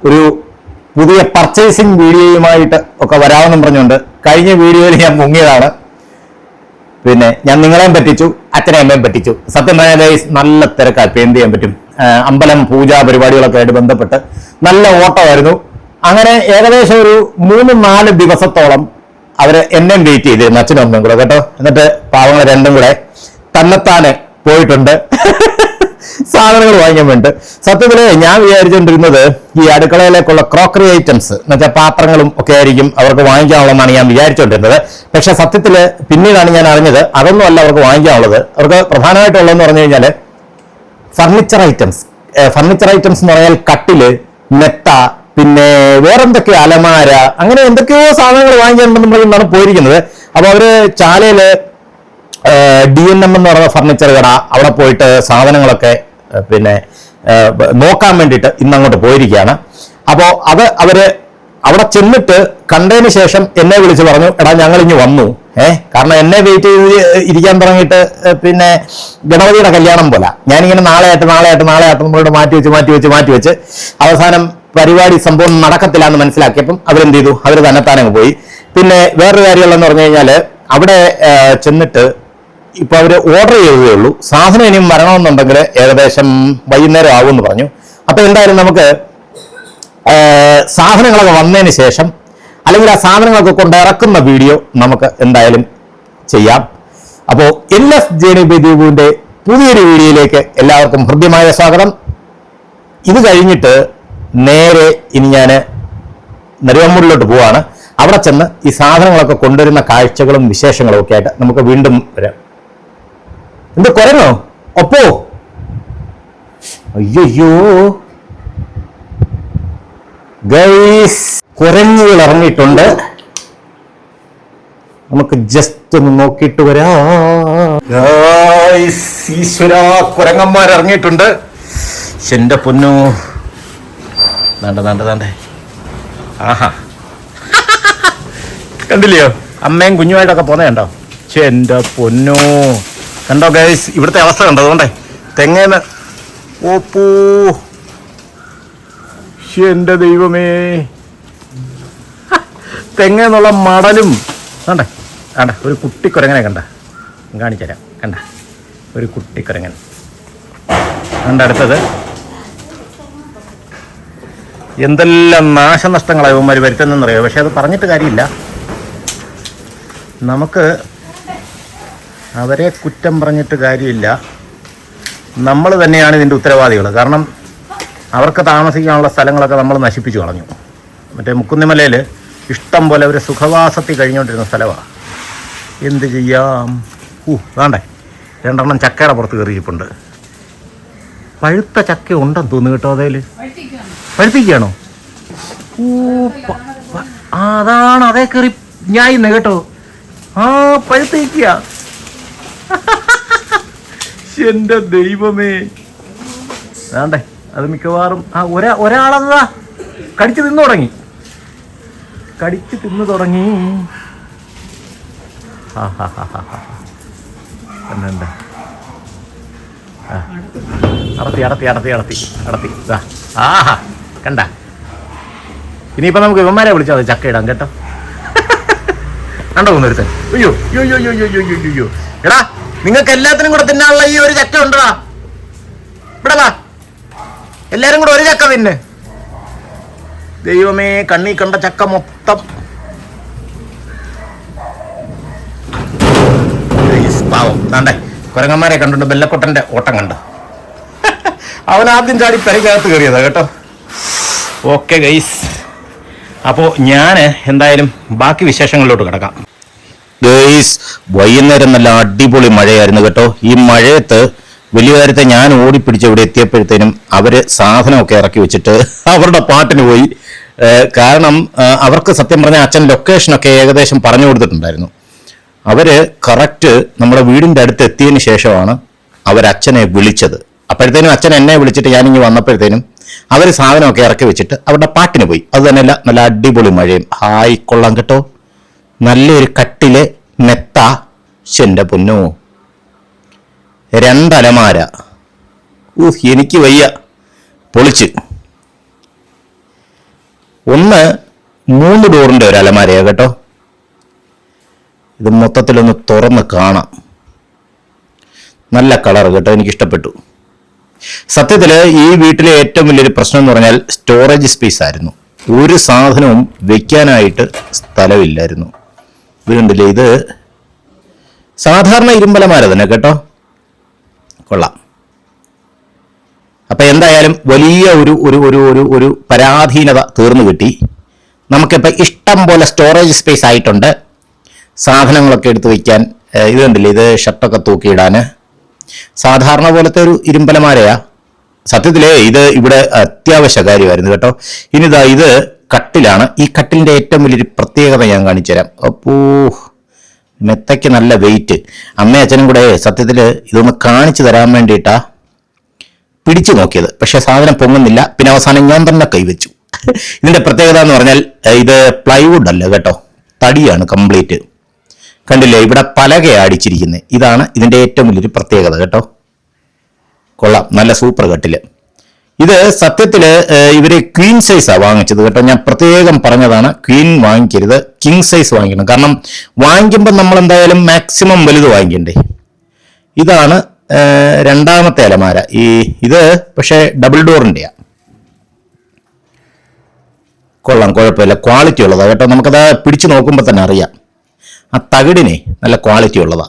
ഒരു പുതിയ പർച്ചേസിങ് വീഡിയോയുമായിട്ട് ഒക്കെ വരാമെന്നും പറഞ്ഞുകൊണ്ട് കഴിഞ്ഞ വീഡിയോയിൽ ഞാൻ മുങ്ങിയതാണ്. പിന്നെ ഞാൻ നിങ്ങളെയും പറ്റിച്ചു, അച്ഛനെ അമ്മയും പറ്റിച്ചു. സത്യം പറഞ്ഞാൽ നല്ല തിരക്കാണ്. ഇപ്പം എന്ത് ചെയ്യാൻ പറ്റും? അമ്പലം പൂജ പരിപാടികളൊക്കെ ആയിട്ട് ബന്ധപ്പെട്ട് നല്ല ഓട്ടമായിരുന്നു. അങ്ങനെ ഏകദേശം ഒരു 3-4 ദിവസത്തോളം അവര് എന്നെയും വെയിറ്റ് ചെയ്തിരുന്നു, അച്ഛനും അമ്മയും കൂടെ കേട്ടോ. എന്നിട്ട് പാവങ്ങൾ രണ്ടും കൂടെ തന്നെത്താനെ പോയിട്ടുണ്ട് സാധനങ്ങൾ വാങ്ങിക്കാൻ വേണ്ടി. സത്യത്തില് ഞാൻ വിചാരിച്ചുകൊണ്ടിരുന്നത് ഈ അടുക്കളയിലേക്കുള്ള ക്രോക്കറി ഐറ്റംസ് എന്ന് വെച്ചാൽ പാത്രങ്ങളും ഒക്കെ ആയിരിക്കും അവർക്ക് വാങ്ങിക്കാനുള്ളതെന്നാണ് ഞാൻ വിചാരിച്ചുകൊണ്ടിരുന്നത്. പക്ഷെ സത്യത്തില് പിന്നീടാണ് ഞാൻ അറിഞ്ഞത് അതൊന്നും അല്ല അവർക്ക് വാങ്ങിക്കാനുള്ളത്. അവർക്ക് പ്രധാനമായിട്ടുള്ളതെന്ന് പറഞ്ഞു കഴിഞ്ഞാൽ ഫർണിച്ചർ ഐറ്റംസ് എന്ന് പറഞ്ഞാൽ കട്ടില്, മെത്ത, പിന്നെ വേറെന്തൊക്കെ അലമാര, അങ്ങനെ എന്തൊക്കെയോ സാധനങ്ങൾ വാങ്ങിക്കാനുണ്ടെന്ന് പറഞ്ഞാണ് പോയിരിക്കുന്നത്. അപ്പൊ അവര് ചാലയില് DNM എന്ന് പറയുന്ന ഫർണിച്ചർ കട, അവിടെ പോയിട്ട് സാധനങ്ങളൊക്കെ പിന്നെ നോക്കാൻ വേണ്ടിയിട്ട് ഇന്ന് അങ്ങോട്ട് പോയിരിക്കുകയാണ്. അപ്പോൾ അത് അവര് അവിടെ ചെന്നിട്ട് കണ്ടതിന് ശേഷം എന്നെ വിളിച്ച് പറഞ്ഞു, എടാ ഞങ്ങൾ ഇനി വന്നു. കാരണം എന്നെ വെയിറ്റ് ചെയ്ത് ഇരിക്കാൻ തുടങ്ങിയിട്ട് പിന്നെ ഗണപതിയുടെ കല്യാണം പോലെ ഞാനിങ്ങനെ നാളെയായിട്ട് നമ്മളോട് മാറ്റി വെച്ച് അവസാനം പരിപാടി സംഭവം നടക്കത്തില്ല എന്ന് മനസ്സിലാക്കിയപ്പം അവരെന്ത് ചെയ്തു, അവർ തന്നെത്താനങ്ങ് പോയി. പിന്നെ വേറൊരു കാര്യമുള്ളതെന്ന് പറഞ്ഞു കഴിഞ്ഞാൽ അവിടെ ചെന്നിട്ട് ഇപ്പൊ അവര് ഓർഡർ ചെയ്തതേ ഉള്ളൂ. സാധനം ഇനിയും വരണമെന്നുണ്ടെങ്കിൽ ഏകദേശം വൈകുന്നേരം ആവുമെന്ന് പറഞ്ഞു. അപ്പൊ എന്തായാലും നമുക്ക് സാധനങ്ങളൊക്കെ വന്നതിന് ശേഷം അല്ലെങ്കിൽ ആ സാധനങ്ങളൊക്കെ കൊണ്ടിറക്കുന്ന വീഡിയോ നമുക്ക് എന്തായാലും ചെയ്യാം. അപ്പോൾ LSJNBDUവിന്റെ പുതിയൊരു വീഡിയോയിലേക്ക് എല്ലാവർക്കും ഹൃദ്യമായ സ്വാഗതം. ഇത് കഴിഞ്ഞിട്ട് നേരെ ഇനി ഞാൻ നെടുവമ്മൂരിലോട്ട് പോവാണ്. അവിടെ ചെന്ന് ഈ സാധനങ്ങളൊക്കെ കൊണ്ടുവരുന്ന കാഴ്ചകളും വിശേഷങ്ങളും ഒക്കെ ആയിട്ട് നമുക്ക് വീണ്ടും വരാം. എന്ത് കുരങ്ങോ? ഒപ്പോ? അയ്യോ ഗൈസ്, കുരങ്ങുകൾ ഇറങ്ങിയിട്ടുണ്ട്. നമുക്ക് ജസ്റ്റ് ഒന്ന് നോക്കിയിട്ട് വരാം. ഗൈസ്, ഈശ്വര, കുരങ്ങന്മാർ ഇറങ്ങിയിട്ടുണ്ട്. എന്റെ പൊന്നു, ദാണ്ടേ ആഹാ, കണ്ടില്ലയോ? അമ്മയും കുഞ്ഞുമായിട്ടൊക്കെ പോന്നെ കണ്ടോ? എന്റെ പൊന്നു, കണ്ടോ ഗൈസ്, ഇവിടുത്തെ അവസ്ഥ കണ്ടോ? അതുകൊണ്ടേ തെങ്ങേന്ന് ഓപ്പൂ, എന്റെ ദൈവമേ, തെങ്ങേന്നുള്ള മടലും കണ്ടേ. ഒരു കുട്ടിക്കുരങ്ങനെ കണ്ട, കാണിച്ചുതരാം. കണ്ട ഒരു കുട്ടിക്കുരങ്ങൻ കണ്ട. അടുത്തത് എന്തെല്ലാം നാശനഷ്ടങ്ങളാണ് ഇവന്മാർ വരുത്തുന്നറിയോ? പക്ഷെ അത് പറഞ്ഞിട്ട് കാര്യമില്ല. നമുക്ക് അവരെ കുറ്റം പറഞ്ഞിട്ട് കാര്യമില്ല. നമ്മൾ തന്നെയാണ് ഇതിൻ്റെ ഉത്തരവാദികൾ. കാരണം അവർക്ക് താമസിക്കാനുള്ള സ്ഥലങ്ങളൊക്കെ നമ്മൾ നശിപ്പിച്ചു കളഞ്ഞു. മറ്റേ മുക്കുന്നിമലയിൽ ഇഷ്ടം പോലെ അവർ സുഖവാസത്തിൽ കഴിഞ്ഞുകൊണ്ടിരുന്ന സ്ഥലമാണ്. എന്ത് ചെയ്യാം? വേണ്ടേ, 2 ചക്കയുടെ പുറത്ത് കയറിയിട്ടുണ്ട്. പഴുത്ത ചക്ക ഉണ്ടെന്ന് തോന്നുന്നു കേട്ടോ. അതിൽ പഴുപ്പിക്കുകയാണോ? അതാണ്, അതേ കയറി ഞായിന്ന് കേട്ടോ. പഴുത്തിക്കുക. എന്റെ ദൈവമേ, വേണ്ടേ, അത് മിക്കവാറും ഒരാളതാ കടിച്ചു തിന്നു തുടങ്ങി. എന്താ അടത്തി. ആഹാ, കണ്ട. ഇനിയിപ്പോ നമുക്ക് ഇവന്മാരെ വിളിച്ചാൽ മതി ചക്ക ഇടാം കേട്ടോ. കണ്ടോ ഒന്നൊരുത്തൻ? അയ്യോ, എടാ, നിങ്ങൾക്ക് എല്ലാത്തിനും കൂടെ തിന്നാനുള്ള ഈ ഒരു ചക്ക ഉണ്ടോ? ഇവിടെ വാ, എല്ലാരും കൂടെ ഒരു ചക്ക തിന്ന്. ദൈവമേ, കണ്ണി കണ്ട ചക്ക മൊത്തം. പാവം, വേണ്ടേ, കുരങ്ങന്മാരെ കണ്ടുണ്ട്. ബെല്ലക്കൊട്ടന്റെ ഓട്ടം കണ്ടു. അവൻ ആദ്യം ചാടി പെരക്കകത്ത് കയറിയതാ കേട്ടോ. ഓക്കെ ഗൈസ്, അപ്പോൾ ഞാൻ എന്തായാലും ബാക്കി വിശേഷങ്ങളിലോട്ട് കിടക്കാം. ഗൈസ്, വൈകുന്നേരം നല്ല അടിപൊളി മഴയായിരുന്നു കേട്ടോ. ഈ മഴയത്ത് വലിയ കാര്യത്തെ ഞാൻ ഓടിപ്പിടിച്ച് ഇവിടെ എത്തിയപ്പോഴത്തേനും അവര് സാധനമൊക്കെ ഇറക്കി വെച്ചിട്ട് അവരുടെ പാട്ടിന് പോയി. കാരണം അവർക്ക് സത്യം പറഞ്ഞാൽ അച്ഛൻ ലൊക്കേഷനൊക്കെ ഏകദേശം പറഞ്ഞു കൊടുത്തിട്ടുണ്ടായിരുന്നു. അവര് കറക്റ്റ് നമ്മുടെ വീടിൻ്റെ അടുത്ത് എത്തിയതിന് ശേഷമാണ് അവരച്ഛനെ വിളിച്ചത്. അപ്പോഴത്തേനും അച്ഛൻ എന്നെ വിളിച്ചിട്ട് ഞാനിങ്ങ് വന്നപ്പോഴത്തേനും അവർ സാധനമൊക്കെ ഇറക്കി വെച്ചിട്ട് അവരുടെ പാട്ടിന് പോയി. അത് തന്നെയല്ല, നല്ല അടിപൊളി മഴയും. ഹായ്, കൊള്ളാം കേട്ടോ. നല്ലൊരു കട്ടിലെ മെത്ത. എന്റെ പൊന്നോ, 2 അലമാര. എനിക്ക് വയ്യ, പൊളിച്ച്. ഒന്ന് 3 ഡോറിന്റെ ഒരു അലമാരയാണ് കേട്ടോ. ഇത് മൊത്തത്തിലൊന്ന് തുറന്ന് കാണാം. നല്ല കളർ കേട്ടോ, എനിക്കിഷ്ടപ്പെട്ടു. സത്യത്തിൽ ഈ വീട്ടിലെ ഏറ്റവും വലിയൊരു പ്രശ്നം എന്ന് പറഞ്ഞാൽ സ്റ്റോറേജ് സ്പേസ് ആയിരുന്നു. ഒരു സാധനവും വെക്കാനായിട്ട് സ്ഥലമില്ലായിരുന്നു. ഇത് കണ്ടില്ലേ, ഇത് സാധാരണ ഇരുമ്പലമാര തന്നെ കേട്ടോ, കൊള്ളാം. അപ്പൊ എന്തായാലും വലിയ ഒരു ഒരു ഒരു ഒരു ഒരു പരാധീനത തീർന്നു കിട്ടി. നമുക്കിപ്പോൾ ഇഷ്ടം പോലെ സ്റ്റോറേജ് സ്പേസ് ആയിട്ടുണ്ട്. സാധനങ്ങളൊക്കെ എടുത്ത് വയ്ക്കാൻ. ഇത് കണ്ടില്ലേ, ഇത് ഷർട്ടൊക്കെ തൂക്കിയിടാന് സാധാരണ പോലത്തെ ഒരു ഇരുമ്പലമാരയാ. സത്യത്തിലേ ഇത് ഇവിടെ അത്യാവശ്യ കാര്യമായിരുന്നു കേട്ടോ. ഇനിതാ ഇത് കട്ടിലാണ്. ഈ കട്ടിലിന്റെ ഏറ്റവും വലിയൊരു പ്രത്യേകത ഞാൻ കാണിച്ചു തരാം. അപ്പോ മെത്തയ്ക്ക് നല്ല വെയിറ്റ്. അമ്മയും അച്ഛനും കൂടെ സത്യത്തിൽ ഇതൊന്ന് കാണിച്ചു തരാൻ വേണ്ടിയിട്ടാ പിടിച്ചു നോക്കിയത്. പക്ഷെ സാധനം പൊങ്ങുന്നില്ല. പിന്നെ അവസാനം ഞാൻ തന്നെ കൈവച്ചു. ഇതിന്റെ പ്രത്യേകത എന്ന് പറഞ്ഞാൽ ഇത് പ്ലൈവുഡ് അല്ല കേട്ടോ, തടിയാണ് കംപ്ലീറ്റ്. കണ്ടില്ലേ, ഇവിടെ പലക അടിച്ചിരിക്കുന്നത്. ഇതാണ് ഇതിന്റെ ഏറ്റവും വലിയൊരു പ്രത്യേകത കേട്ടോ. കൊള്ളാം, നല്ല സൂപ്പർ കട്ടില്. ഇത് സത്യത്തില് ഇവര് ക്വീൻ സൈസാണ് വാങ്ങിച്ചത് കേട്ടോ. ഞാൻ പ്രത്യേകം പറഞ്ഞതാണ്, ക്വീൻ വാങ്ങിക്കരുത്, കിങ് സൈസ് വാങ്ങിക്കണം. കാരണം വാങ്ങിക്കുമ്പോൾ നമ്മൾ എന്തായാലും മാക്സിമം വലുത് വാങ്ങിക്കണ്ടേ. ഇതാണ് രണ്ടാമത്തെ അലമാര. ഇത് പക്ഷേ ഡബിൾ ഡോറിന്റെയാ. കൊള്ളാം, കുഴപ്പമില്ല, ക്വാളിറ്റി ഉള്ളതാ കേട്ടോ. നമുക്കത് പിടിച്ചു നോക്കുമ്പോൾ തന്നെ അറിയാം. ആ തകിടിനെ നല്ല ക്വാളിറ്റി ഉള്ളതാ.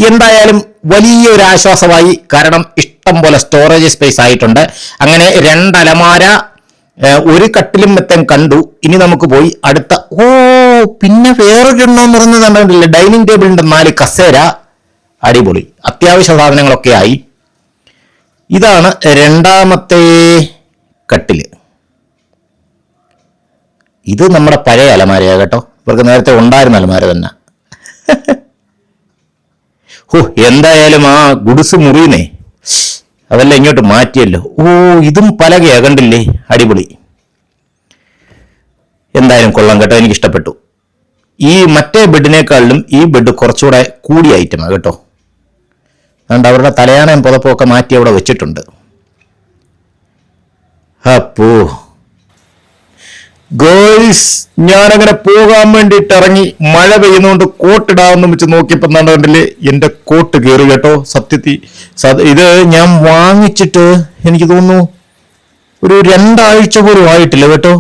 എന്തായാലും വലിയൊരു ആശ്വാസമായി. കാരണം ഇഷ്ടം പോലെ സ്റ്റോറേജ് സ്പേസ് ആയിട്ടുണ്ട്. അങ്ങനെ 2 അലമാര, ഒരു കട്ടിലും മെത്തം കണ്ടു. ഇനി നമുക്ക് പോയി അടുത്ത. പിന്നെ വേറൊരെണ്ണം പറഞ്ഞില്ലേ, ഡൈനിങ് ടേബിളിന്റെ 4 കസേര. അടിപൊളി, അത്യാവശ്യ സാധനങ്ങളൊക്കെ ആയി. ഇതാണ് രണ്ടാമത്തെ കട്ടില്. ഇത് നമ്മുടെ പഴയ അലമാരയാ കേട്ടോ. ഇവർക്ക് നേരത്തെ ഉണ്ടായിരുന്ന അലമാര തന്നെ. എന്തായാലും ആ ഗുഡ്സ് മുറിയുന്നേ അതെല്ലാം ഇങ്ങോട്ട് മാറ്റിയല്ലോ. ഇതും പലകയാ, കണ്ടില്ലേ, അടിപൊളി. എന്തായാലും കൊള്ളാം കേട്ടോ, എനിക്ക് ഇഷ്ടപ്പെട്ടു. ഈ മറ്റേ ബെഡിനേക്കാളിലും ഈ ബെഡ് കുറച്ചുകൂടെ കൂടിയ ഐറ്റമാണ് കേട്ടോ. അതുകൊണ്ട് അവരുടെ തലയാണയും പുതപ്പൊക്കെ മാറ്റി അവിടെ വെച്ചിട്ടുണ്ട്. അപ്പോ ഗേൾസ്, ഞാനങ്ങനെ പോകാൻ വേണ്ടിയിട്ട് ഇറങ്ങി. മഴ പെയ്യുന്നതുകൊണ്ട് കോട്ടിടാമെന്ന് വെച്ച് നോക്കിയപ്പോൾ കണ്ടില്ലേ, എന്റെ കോട്ട് കയറി കേട്ടോ. സത്യത്തിൽ ഇത് ഞാൻ വാങ്ങിച്ചിട്ട് എനിക്ക് തോന്നുന്നു ഒരു 2 ആഴ്ച പോലും ആയിട്ടില്ല കേട്ടോ.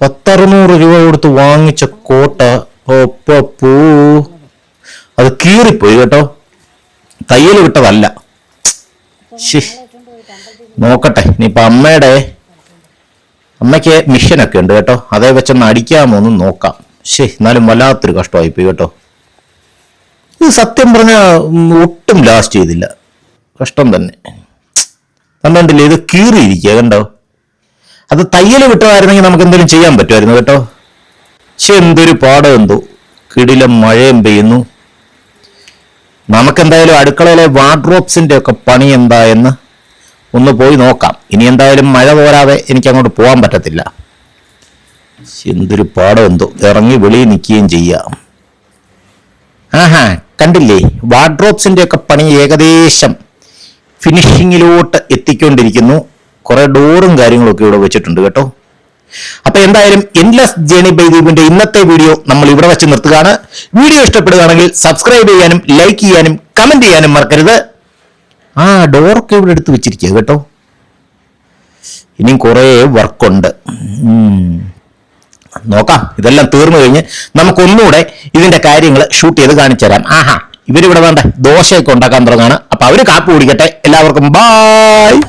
1,600 രൂപ കൊടുത്ത് വാങ്ങിച്ച കോട്ട. ഒപ്പപ്പൂ, അത് കീറിപ്പോയി കേട്ടോ. തയ്യൽ വിട്ടതല്ല. നോക്കട്ടെ, ഇനിയിപ്പൊ അമ്മയ്ക്ക് മിഷനൊക്കെ ഉണ്ട് കേട്ടോ. അതേ വെച്ചൊന്ന് അടിക്കാമോ എന്ന് നോക്കാം. എന്നാലും വല്ലാത്തൊരു കഷ്ടമായിപ്പോയി കേട്ടോ. ഇത് സത്യം പറഞ്ഞാൽ ഒട്ടും ലാസ്റ്റ് ചെയ്തില്ല. കഷ്ടം തന്നെ. കണ്ടില്ലേ, ഇത് കീറിയിരിക്കുക കണ്ടോ. അത് തയ്യൽ വിട്ടതായിരുന്നെങ്കിൽ നമുക്ക് എന്തെങ്കിലും ചെയ്യാൻ പറ്റുമായിരുന്നു കേട്ടോ. എന്തൊരു പാടം എന്തോ. കിടിലം മഴയും പെയ്യുന്നു. നമുക്കെന്തായാലും അടുക്കളയിലെ വാർഡ്രോബ്സിന്റെ ഒക്കെ പണി എന്തായെന്ന് ഒന്ന് പോയി നോക്കാം. ഇനി എന്തായാലും മഴ പോരാതെ എനിക്ക് അങ്ങോട്ട് പോകാൻ പറ്റത്തില്ല. എന്തൊരു പാടം എന്തോ. ഇറങ്ങി വെളിയിൽ നിൽക്കുകയും ചെയ്യാം. കണ്ടില്ലേ, വാർഡ്രോബ്സിന്റെ ഒക്കെ പണി ഏകദേശം ഫിനിഷിങ്ങിലോട്ട് എത്തിക്കൊണ്ടിരിക്കുന്നു. കുറെ ഡോറും കാര്യങ്ങളൊക്കെ ഇവിടെ വെച്ചിട്ടുണ്ട് കേട്ടോ. അപ്പൊ എന്തായാലും എൻലെസ് ജേണി ബൈ ദീപിന്റെ ഇന്നത്തെ വീഡിയോ നമ്മൾ ഇവിടെ വെച്ച് നിർത്തുകയാണ്. വീഡിയോ ഇഷ്ടപ്പെടുകയാണെങ്കിൽ സബ്സ്ക്രൈബ് ചെയ്യാനും ലൈക്ക് ചെയ്യാനും കമന്റ് ചെയ്യാനും മറക്കരുത്. ഡോറൊക്കെ ഇവിടെ എടുത്ത് വെച്ചിരിക്കുക കേട്ടോ. ഇനിയും കുറേ വർക്കുണ്ട്. നോക്കാം. ഇതെല്ലാം തീർന്നു കഴിഞ്ഞ് നമുക്കൊന്നുകൂടെ ഇതിന്റെ കാര്യങ്ങൾ ഷൂട്ട് ചെയ്ത് കാണിച്ചു തരാം. ഇവരിവിടെ വേണ്ട ദോശയൊക്കെ ഉണ്ടാക്കാൻ തുടങ്ങാണ്. അപ്പൊ അവര് കാപ്പി കുടിക്കട്ടെ. എല്ലാവർക്കും ബായ്.